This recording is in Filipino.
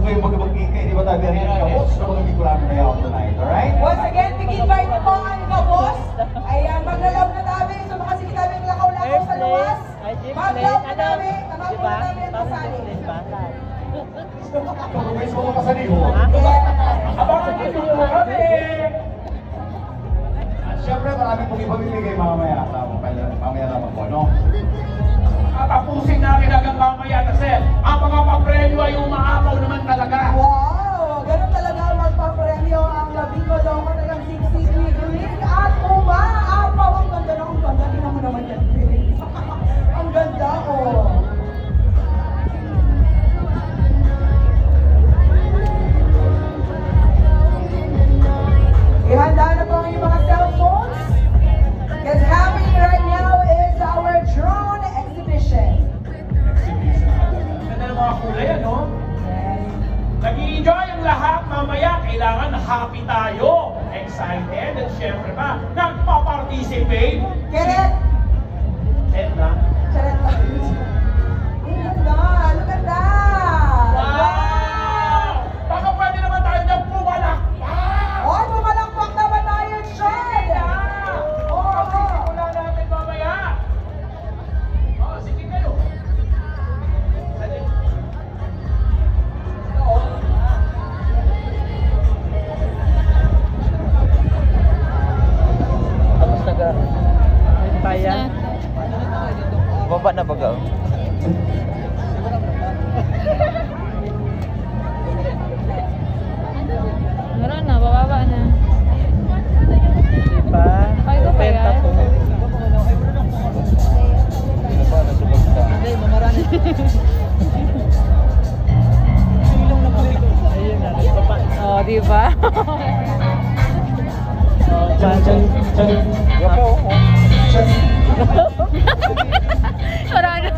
kayong mag-magkikay, di ba tayo rin ang kabos na mga Bicolano na yaw tonight, alright? Once again, big-invite po ang kabos. Ayan, maglalab na namin. So mga sige namin lakaw-lakaw sa luwas. Mag-love na namin. Tamang po namin ang pasali. May mga pasaliho. Abangan niyo kami! At syempre, marami pong ipamimigay mamaya. Mamaya naman po, no? Tatapusin namin hanggang mamaya kasi ang mga papremyo ay umaapaw naman talaga. Wow! Ganun talaga magpapremyo ang Labico Loco ng Sigsig Green at umaapaw. Ang ganda na, ang ganda. Tingnan mo naman yan. Ang ganda, oh. Ihanda na po ang inyong mga cellphones. Because happening right now is our drone exhibition. Ganda ng mga kulay, ano? Nag-i-enjoy ang lahat. Mamaya, kailangan happy tayo. Excited at syempre pa, nagpa-participate. Keret! Set na. Charot lang. Ang ganda! Look at that! Wow! Baka pwede naman tayo dyan pumalakpak! Oy, pumalakpak naman tayo, Chad! Oo, sisimula natin mamaya. Oo, sige kayo. Sige. Oo. Tapos tayan. Baba na baga. Meron na, bababa na. Diba? Ay, ito pa yan? Penta po. Diba, nasubog ka. Hindi, mamarani. Ayun na, nagbaba. Oh, di ba? Oh, chan. Yapo. Marami.